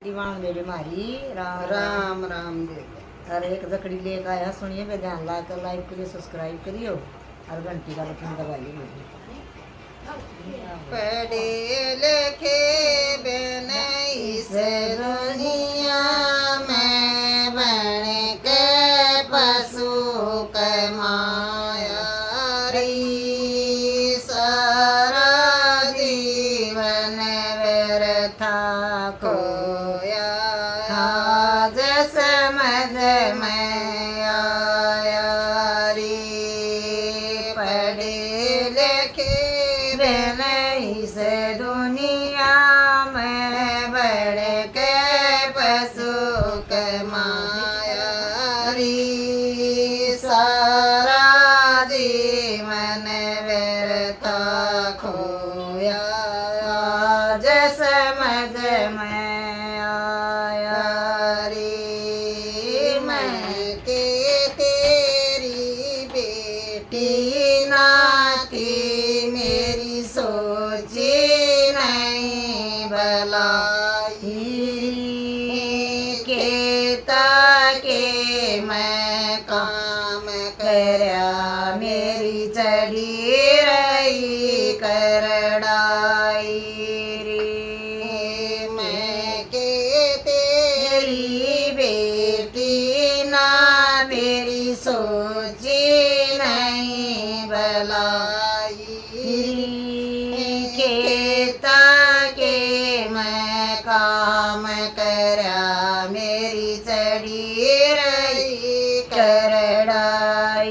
दीवान में बीमारी राम राम राम दे और एक जकड़ी लेकर आया सुनिए पे ध्यान ला कर लाइक करियो सब्सक्राइब करियो और घंटी का बटन दबाइए। पढ़े लिखे बिन इस दुनिया में बन के पशु कमाया री सारा जीवन व्यर्था खोया आज समझ में आया रे पढ़े लिखे बिन इस दुनिया में बढ़ के पशु कमाया रे सारा जीवन व्यर्था खोया आज समझ में आया रे मैं के तेरी बेटी नाती मेरी सोची नहीं भलाई केता के मैं काम करया मेरी चढ़ी रही करड़ाई रे मैं के तेरी बेटी ना मेरी सोची नहीं भलाई केता के मैं काम करया मेरी चढ़ी रही करड़ाई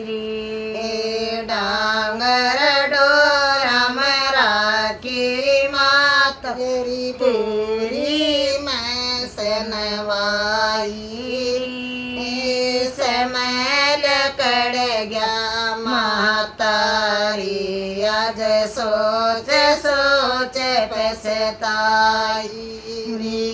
रे डांगर डोरा मरा की मात तेरी पूरी मैं सनवाई समैल कड़ गया मातारी आज सोच सोच पछताई रे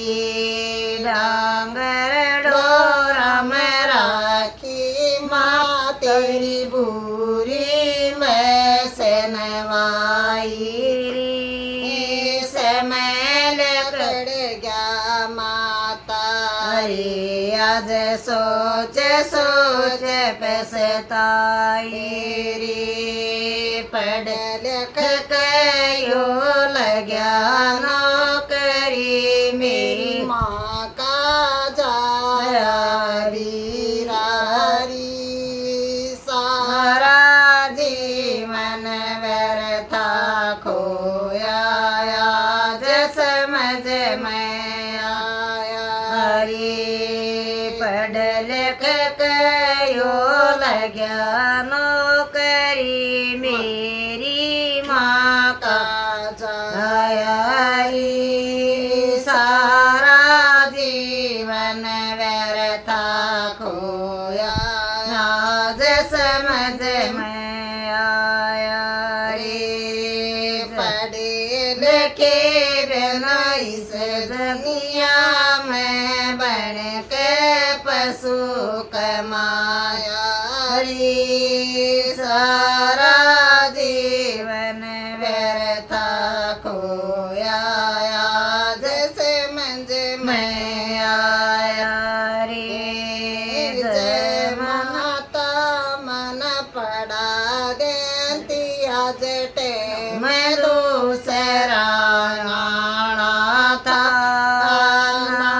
डांगर डोरा में राखी माँ तेरी बुरी मैं सनवाई रे समैल कड़ गया माता रे आज सोच सोच पछताई रे पढ़ लिख कयो लग्या नौकरी मेरी माँ का जाया री रारी सारा जीवन व्यर्था खोया आज समझ में आया रे पढ़ लिख कयो लग्या नौकरी मेरी माँ का जाया रे सारा जीवन व्यर्था खोया आज समझ में आया रे पढ़े लिखे बिना इस दुनिया में बन के पशु कमाया रे सारा जीवन व्यर्था खोया आज समझ में आया रे जय माता मन पड़ा देती आज मैं दूसरा था ना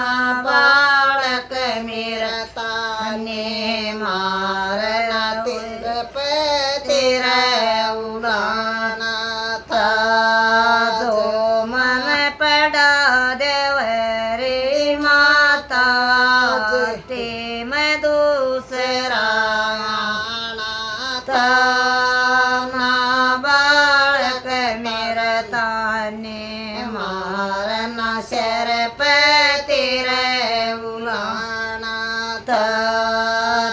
बालक मेरा ताने मारना तेरे पे तेरा उड़ाना था जो मन पड़ा देवरी माता ते मैं दूसरा था ना बालक मेरा ताने मारना शर पे तेरे उड़ाना था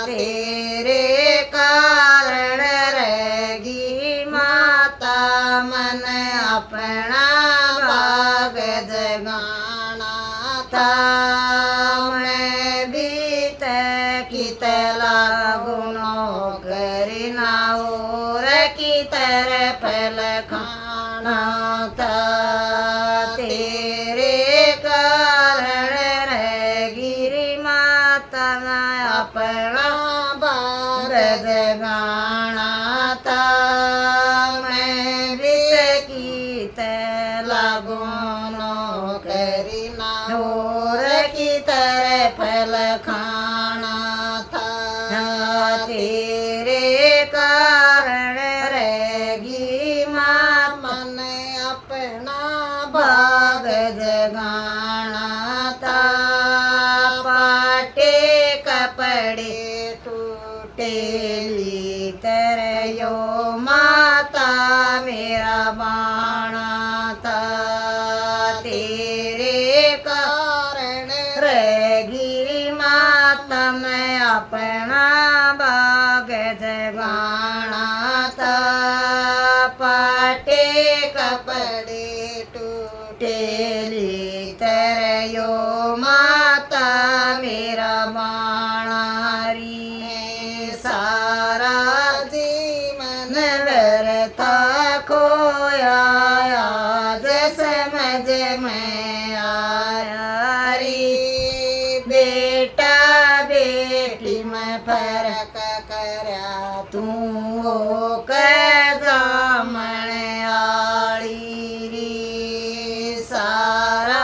तेरे कारण रहेगी माता मन अपना भाग जगाना था मैं भी कित लागुनो करना और की तरफ लखाना था तेरे कारण और की तरह फल खाना था। तेरे कारण रहेगी माँ मन अपना भाग जगाना था। पाटे कपड़े टूटे ली तरयो माता मेरा बाणा था। तेरे कारण रहेगी माता मैं अपना भाग जगाना था। पाटे कपड़े टूटे ली तरयो माता मेरा बाणारी। सारा जीवन व्यर्था खोया आज समझ में आया री। बेटा बेटी में फर्क करया तू जामण आली री। सारा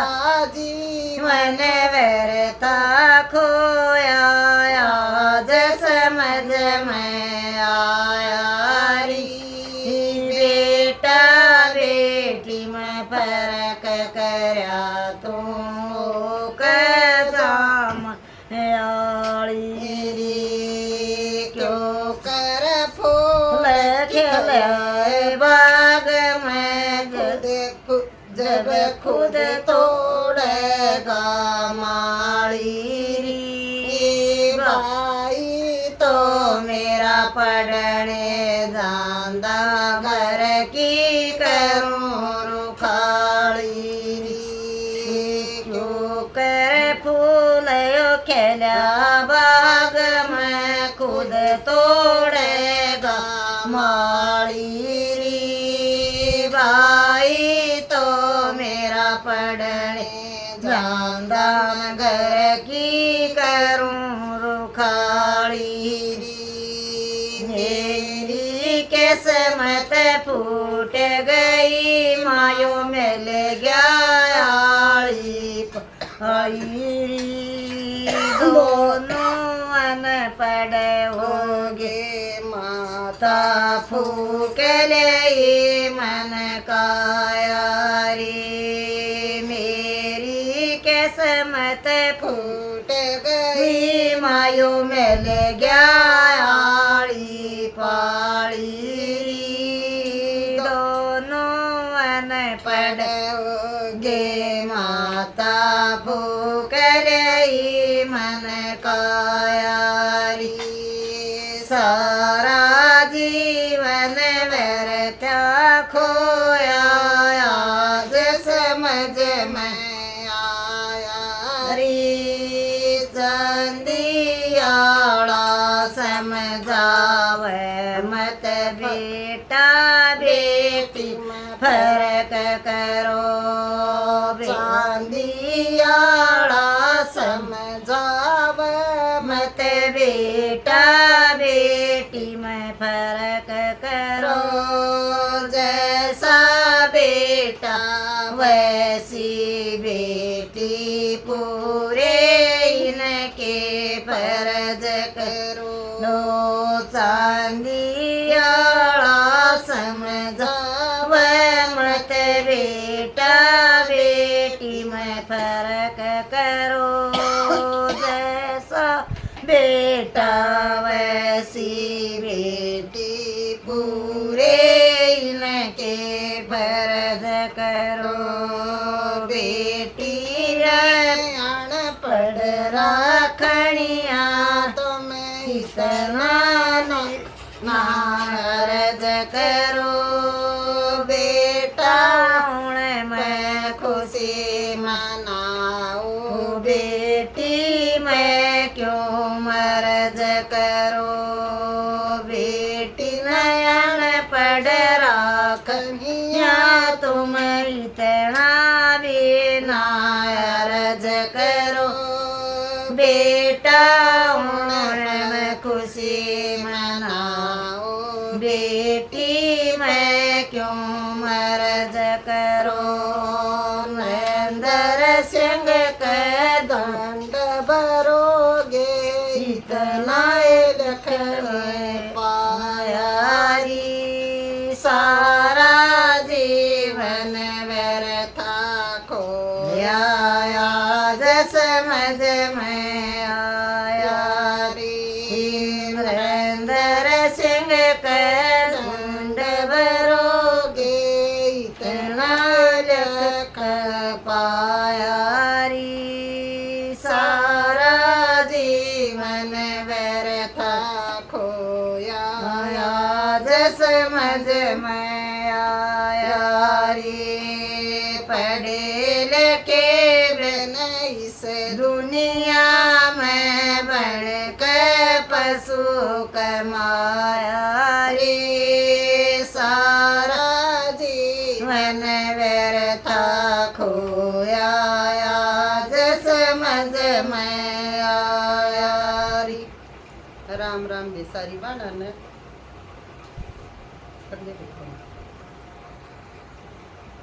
जीवन व्यर्था खोया आज समझ में आया री। बेटा बेटी में फर्क करया तू आली री। क्यों कर फूल खिलाए बाग में जब खुद तोड़ेगा माली री। भाई तो मेरा पढ़ने जांदा घर की करूं रुखाली री। क्यों कर फूल खेला बाग में खुद तोड़ेगा माली री। भाई तो मेरा पढ़ने जांदा घर की करूं रुखाली री। मेरी किस्मत फूट गई मायो मिल गया आई री। दोनों अनपढ़ होगे माता फूक ले मन काया रे। मेरी किस्मत फूट गई मायो मिल गया आड़ी पाड़ी री। दोनों अनपढ़ होगे माता फूक ले मन काया री। सारा जीवन व्यर्थ खोया आज समझ में आया री। चंदियाड़ा समझावे मत बेटा बेटी फर्क करो। चांदियाड़ा समझावे मत बेटा बेटी में फर्क करो। जैसा बेटा वैसी बेटी पूरे इनके फर्ज करो। लो चांदियाड़ा समझावे मत बेटा बेटी में फर्क करो। जैसा बेटा वैसी बेटी पूरे इनके फर्ज करो। बेटी अनपढ़ राखणिया तुम इतना नारज करो। बेटा मैं खुशी मनाऊं बेटी मैं क्यों मर्ज करो। बेटी नयन पढ़ राखिया तुम इतना भी नारज करो। बेटा मैं खुशी मनाऊं बेटी मैं क्यों मर्ज करो। नरेंद्र सिंह समझ में आया रे सिमरेंद्र सिंह के ढूंढ भरोगे इतना लख पाया री सारा जीवन व्यर्थ खोया आज समझ में आया रे पढ़े लिखे बिन इस दुनिया में बढ़ के पशु कमाया रे सारा जीवन व्यर्थ खोया आज समझ में आया रे। राम राम बेसारी बाणा ने